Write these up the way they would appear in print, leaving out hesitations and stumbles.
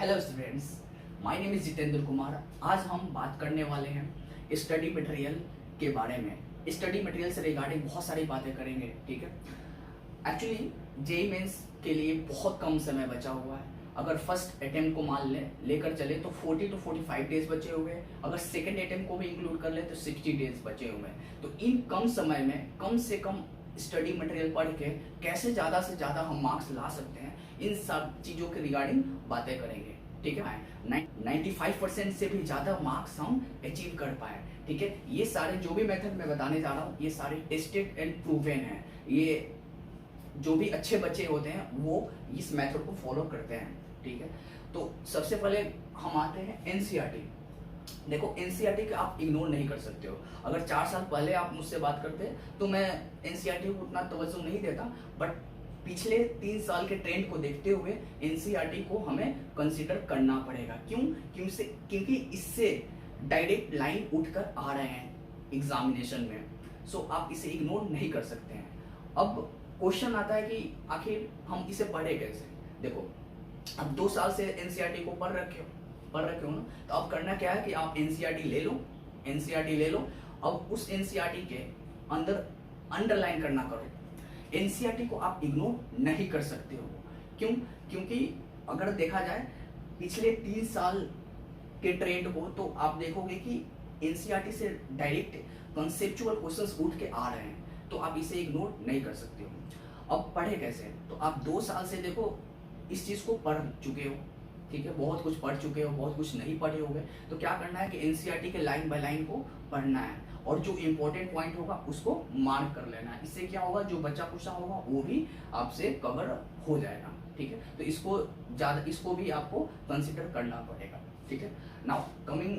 Hello students, my name is Jitendra Kumar. आज हम बात करने वाले हैं स्टडी मटेरियल के बारे में। स्टडी मटेरियल से रिगार्डिंग बहुत सारी बातें करेंगे, ठीक है। एक्चुअली जेईई मेंस के लिए बहुत कम समय बचा हुआ है। अगर फर्स्ट अटेम्प्ट को मान लेकर चले तो 40 to 45 डेज बचे हुए हैं। अगर सेकंड अटेम्प्ट को भी इंक्लूड कर ले तो 60 डेज बचे हुए हैं। तो इन कम समय में कम से कम स्टडी मटेरियल पढ़ के कैसे ज़्यादा से ज़्यादा हम मार्क्स ला सकते हैं, इन सब चीज़ों के रिगार्डिंग बातें करेंगे, ठीक है। 95% से भी ज़्यादा मार्क्स हम अचीव कर पाए, ठीक है। ये सारे जो भी मेथड मैं बताने जा रहा हूँ ये सारे टेस्टेड एंड प्रूवन हैं। ये जो भी अच्छे बच्चे होते हैं वो इस मेथड को फॉलो करते हैं, ठीक है। तो सबसे पहले हम आते हैं एनसीईआरटी। देखो एनसीईआरटी को आप इग्नोर नहीं कर सकते हो। अगर 4 साल पहले आप मुझसे बात करते तो मैं एनसीईआरटी को उतना तवज्जो नहीं देता, बट पिछले 3 साल के ट्रेंड को देखते हुए एनसीईआरटी को हमें कंसीडर करना पड़ेगा। क्योंकि इससे डायरेक्ट लाइन उठकर आ रहे हैं एग्जामिनेशन में, सो आप इसे इग्नोर नहीं कर सकते हैं। अब क्वेश्चन आता है कि आखिर हम इसे पढ़े कैसे। देखो अब 2 साल से एनसीईआरटी को पढ़ रखे हो ना, तो अब करना क्या है कि आप एनसीईआरटी ले लो। अब उस एनसीईआरटी के अंदर अंडरलाइन करना करो। एनसीईआरटी को आप इग्नोर नहीं कर सकते हो। क्यों? क्योंकि अगर देखा जाए पिछले 3 साल के ट्रेंड को, तो आप देखोगे कि एनसीईआरटी से डायरेक्ट कंसेप्चुअल क्वेश्चंस उठ के आ रहे हैं, तो आप इसे इग्नोर नहीं कर सकते हो। अब पढ़े कैसे? तो आप 2 साल से देखो इस चीज को पढ़ चुके हो, ठीक है। बहुत कुछ पढ़ चुके हो, बहुत कुछ नहीं पढ़े होगे। तो क्या करना है कि एनसीईआरटी के लाइन बाय लाइन को पढ़ना है और जो इंपॉर्टेंट पॉइंट होगा उसको मार्क कर लेना है। इससे क्या होगा, जो बच्चा पूछा होगा वो भी आपसे कवर हो जाएगा, ठीक है। तो इसको भी आपको कंसिडर करना पड़ेगा, ठीक है। Now coming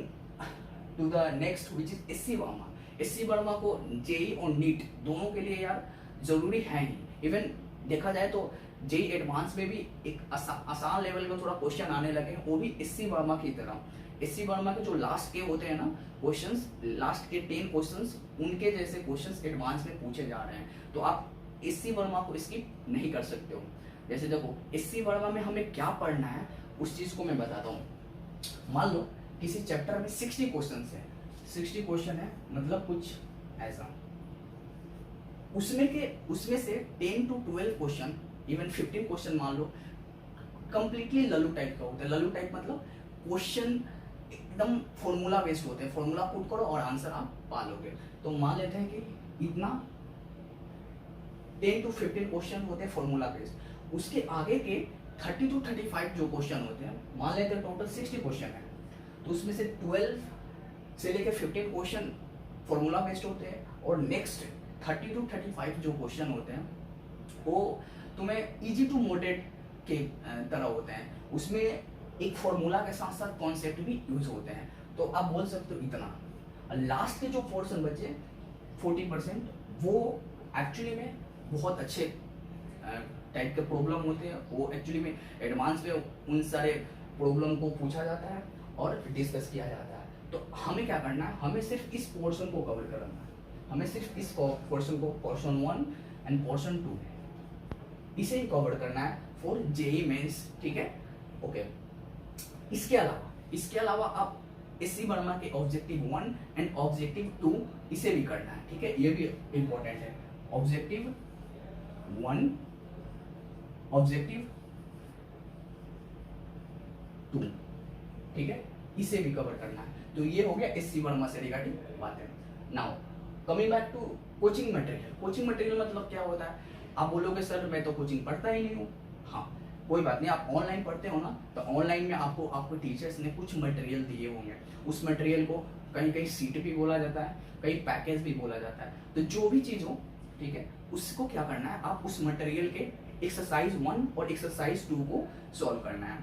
to the next which is SC Verma. SC Verma को जेईई और नीट दोनों के लिए यार जरूरी है ही। इवन देखा जाए तो जेईई एडवांस में भी एक आसान लेवल का थोड़ा क्वेश्चन आने लगे हैं, वो भी एससी वर्मा की तरह। एससी वर्मा के जो लास्ट के होते हैं ना क्वेश्चंस, लास्ट के 10 क्वेश्चंस, उनके जैसे क्वेश्चंस एडवांस में पूछे जा रहे हैं। तो आप एससी वर्मा को स्किप नहीं कर सकते हो। जैसे देखो एससी वर्मा में हमें क्या पढ़ना है उस चीज को मैं बताता हूँ। मान लो किसी चैप्टर में 60 क्वेश्चन है, 60 क्वेश्चन है, मतलब कुछ ऐसा। उसमें से 10 to 12 क्वेश्चन, इवन 15 क्वेश्चन मान लो कंप्लीटली लल्लू टाइप का होता है। लल्लू टाइप मतलब क्वेश्चन एकदम फॉर्मूला बेस्ड होते हैं। फॉर्मूला पुट करो और आंसर आप पा लोगे। तो मान लेते हैं कि इतना 10 to 15 क्वेश्चन होते हैं फॉर्मूला बेस्ड। उसके आगे के 30 to 35 जो क्वेश्चन होते हैं, मान लेते हैं टोटल 60 क्वेश्चन है, तो उसमें से 12 से लेकर 15 क्वेश्चन फॉर्मूला बेस्ड होते हैं और नेक्स्ट 30 to 35 जो क्वेश्चन होते हैं वो तुम्हें इजी टू मॉडरेट के तरह होते हैं। उसमें एक फॉर्मूला के साथ साथ कॉन्सेप्ट भी यूज होते हैं। तो आप बोल सकते हो इतना। लास्ट के जो पोर्शन बचे 40%, वो एक्चुअली में बहुत अच्छे टाइप के प्रॉब्लम होते हैं। वो एक्चुअली में एडवांस में उन सारे प्रॉब्लम को पूछा जाता है और डिस्कस किया जाता है। तो हमें क्या करना है, हमें सिर्फ इस पोर्शन को कवर करना है। हमें सिर्फ इस पोर्शन को, पोर्शन 1 एंड पोर्शन 2, इसे ही कवर करना है फॉर जेईई मेंस, ठीक है। ओके, इसके अलावा आप एससी वर्मा के ऑब्जेक्टिव 1 एंड ऑब्जेक्टिव 2 इसे भी करना है, ठीक है। ये भी इंपॉर्टेंट है। ऑब्जेक्टिव 1, ऑब्जेक्टिव 2, ठीक है, इसे भी कवर करना है। तो ये हो गया एससी वर्मा से रिगार्डिंग बातें। Now coming back to coaching material. Coaching material मतलब क्या होता है? आप बोलोगे सर मैं तो कोचिंग पढ़ता ही नहीं हूँ। हाँ, कोई बात नहीं, आप ऑनलाइन पढ़ते हो ना, तो ऑनलाइन में आपको टीचर्स ने कुछ मटेरियल दिए होंगे। उस मटेरियल को कहीं कहीं सीट भी बोला जाता है, कहीं पैकेज भी बोला जाता है। तो जो भी चीज़ हो, ठीक है, उसको क्या करना है, आप उस मटेरियल के एक्सरसाइज 1 और एक्सरसाइज 2 को सॉल्व करना है।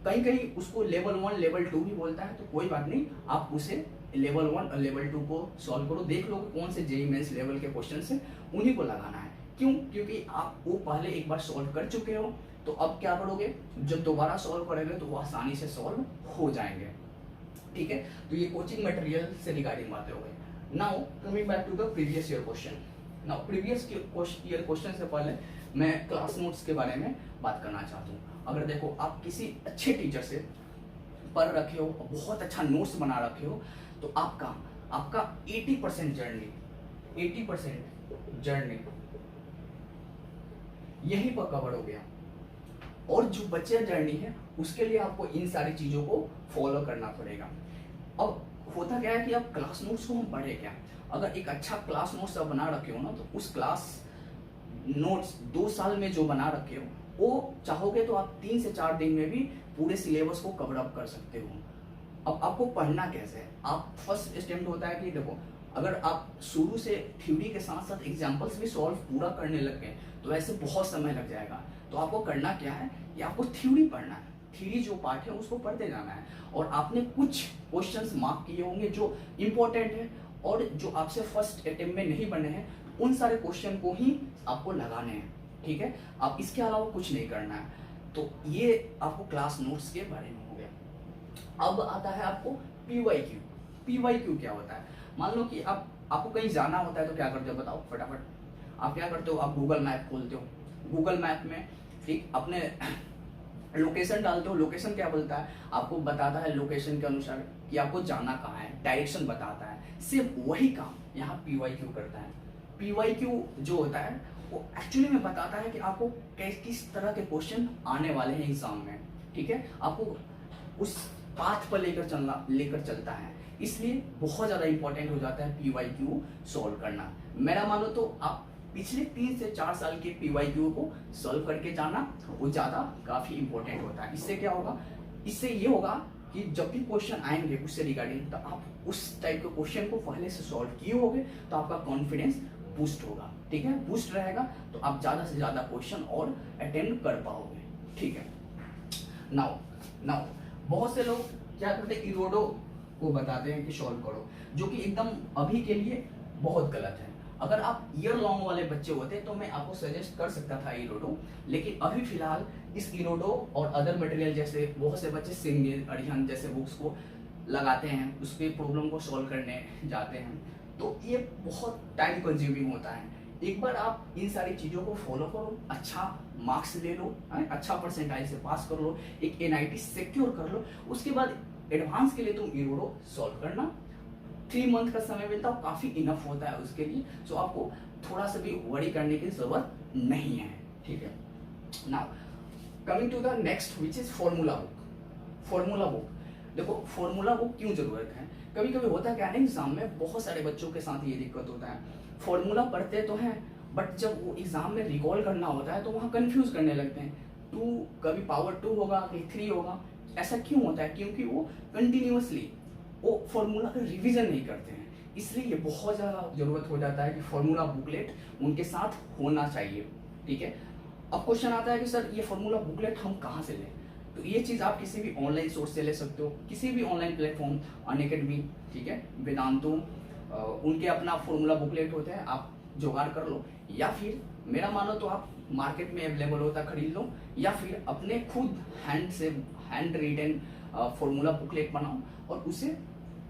कहीं कहीं उसको लेवल 1 लेवल 2 भी बोलता है, तो कोई बात नहीं, आप उसे लेवल 1 और लेवल 2 को सॉल्व करो। देख लो कौन से जेईई मेंस लेवल के क्वेश्चन है, उन्हीं को लगाना है। क्यों? क्योंकि आप वो पहले एक बार सॉल्व कर चुके हो, तो अब क्या करोगे, जब दोबारा सॉल्व करोगे तो वो आसानी से सॉल्व हो जाएंगे, ठीक है। तो ये कोचिंग मटेरियल से रिगार्डिंग बातें हो गई। Now coming back to the previous year question. Now previous year question से पहले मैं क्लास नोट्स के बारे में बात करना चाहता हूँ। अगर देखो आप किसी अच्छे टीचर से पढ़ रखे हो, बहुत अच्छा नोट्स बना रखे हो, तो आपका आपका 80% जर्नी यहीं पर कवर हो गया। और जो बच्चे जर्नी है उसके लिए आपको इन सारी चीजों को फॉलो करना पड़ेगा। अब होता क्या है कि अब क्लास नोट्स को हम पढ़े क्या, अगर एक अच्छा क्लास नोट्स आप बना रखे हो ना, तो उस क्लास नोट्स 2 साल में जो बना रखे हो वो चाहोगे तो आप 3 से 4 दिन में भी पूरे सिलेबस को कवर अप कर सकते हो। अब आपको पढ़ना कैसे है, आप फर्स्ट स्टेप होता है कि देखो, अगर आप शुरू से थ्योरी के साथ साथ एग्जाम्पल्स भी सॉल्व पूरा करने लग गए तो ऐसे बहुत समय लग जाएगा। तो आपको करना क्या है कि आपको थ्योरी पढ़ना है, थ्योरी जो पार्ट है उसको पढ़ते जाना है, और आपने कुछ क्वेश्चंस मार्क किए होंगे जो इम्पोर्टेंट है और जो आपसे फर्स्ट अटेम्प्ट में नहीं बने हैं, उन सारे क्वेश्चन को ही आपको लगाने हैं, ठीक है। आप इसके अलावा कुछ नहीं करना है। तो ये आपको क्लास नोट्स के बारे में हो गया। अब आता है आपको पीवाईक्यू। पीवाईक्यू क्या होता है, मान लो कि आपको कहीं जाना होता है तो क्या करते हो बताओ फटाफट, आप क्या करते हो, आप गूगल मैप खोलते हो, गूगल मैप में ठीक अपने लोकेशन डालते हो, लोकेशन क्या बोलता है, आपको बताता है लोकेशन के अनुसार कि आपको जाना कहाँ है, डायरेक्शन बताता है। सिर्फ वही काम यहाँ पीवाईक्यू करता है। पीवाईक्यू जो होता है वो एक्चुअली में बताता है कि आपको किस तरह के क्वेश्चन आने वाले हैं एग्जाम में, ठीक है, आपको उस पाथ पर लेकर चलता है। इसलिए बहुत ज़्यादा इंपॉर्टेंट हो जाता है पीवाईक्यू सॉल्व करना। मेरा मानो तो आप पिछले 3 से 4 साल के पीवाईक्यू को सॉल्व करके जाना वो ज़्यादा काफ़ी इंपॉर्टेंट होता है। इससे क्या होगा, इससे ये होगा कि जब भी क्वेश्चन आएंगे उससे रिगार्डिंग, तो आप उस टाइप के क्वेश्चन को पहले से सॉल्व किए होगे तो आपका कॉन्फिडेंस बूस्ट होगा, ठीक है, बूस्ट रहेगा तो आप ज़्यादा से ज़्यादा क्वेश्चन और अटेम्प्ट कर पाओगे, ठीक है। नाउ बहुत से लोग क्या करते हैं, इरोडो को बताते हैं कि सॉल्व करो, जो कि एकदम अभी के लिए बहुत गलत है। अगर आप ईयर लॉन्ग वाले बच्चे होते तो मैं आपको सजेस्ट कर सकता था इरोडो, लेकिन अभी फिलहाल इस इरोडो और अदर मटेरियल जैसे बहुत से बच्चे सिंगल अरिहंत जैसे बुक्स को लगाते हैं, उसके प्रॉब्लम को सॉल्व करने जाते हैं, तो ये बहुत टाइम कंज्यूमिंग होता है। एक बार आप इन सारी चीज़ों को फॉलो करो, अच्छा मार्क्स ले लो, अच्छा परसेंटाइल से पास कर लो, एक NIT सिक्योर कर लो, उसके बाद एडवांस के लिए तुम इरोडो सॉल्व करना। 3 मंथ का समय मिलता है, काफ़ी इनफ होता है उसके लिए, सो आपको थोड़ा सा भी वरी करने की जरूरत नहीं है, ठीक है। Now coming to the next which is formula book. Formula book देखो, फॉर्मूला बुक क्यों जरूरत है, कभी कभी होता क्या है एग्जाम में बहुत सारे बच्चों के साथ ये दिक्कत होता है, फॉर्मूला पढ़ते तो हैं बट जब वो एग्जाम में रिकॉल करना होता है तो वहाँ कंफ्यूज करने लगते हैं, 2 कभी पावर 2 होगा कभी 3 होगा। ऐसा क्यों होता है, क्योंकि वो कंटिन्यूअसली वो फॉर्मूला का रिवीजन नहीं करते हैं, इसलिए ये बहुत ज़्यादा जरूरत हो जाता है कि फॉर्मूला बुकलेट उनके साथ होना चाहिए, ठीक है। अब क्वेश्चन आता है कि सर ये फॉर्मूला बुकलेट हम कहाँ से लें, तो ये चीज़ आप किसी भी ऑनलाइन सोर्स से ले सकते हो, किसी भी ऑनलाइन प्लेटफॉर्म, अनअकैडमी, ठीक है, वेदांतु, उनके अपना फॉर्मूला बुकलेट होते हैं, आप जुगाड़ कर लो, या फिर मेरा मानो तो आप मार्केट में अवेलेबल होता खरीद लो, या फिर अपने खुद हैंड रिटन फॉर्मूला बुकलेट बनाओ और उसे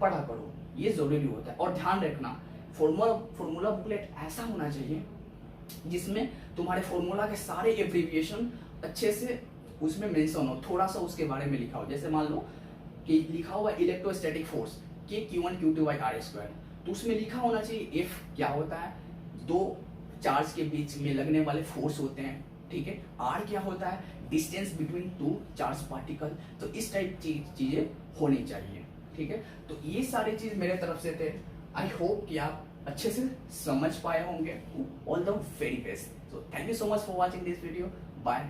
पढ़ा करो, ये ज़रूरी होता है। और ध्यान रखना फॉर्मूला बुकलेट ऐसा होना चाहिए जिसमें तुम्हारे फॉर्मूला के सारे एब्रीविएशन अच्छे से उसमें मेंशन हो, थोड़ा सा उसके बारे में लिखा हो। जैसे मान लो कि लिखा हुआ इलेक्ट्रोस्टैटिक फोर्स के Q1 Q2 by R², तो उसमें लिखा होना चाहिए F क्या होता है, 2 चार्ज के बीच में लगने वाले फोर्स होते हैं, ठीक है, R क्या होता है, डिस्टेंस बिटवीन 2 चार्ज पार्टिकल। तो इस टाइप चीजें होनी चाहिए, ठीक है। तो ये सारी चीज मेरे तरफ से थे, आई होप कि आप अच्छे से समझ पाए होंगे। All the very best, so thank you so much for watching this video, bye.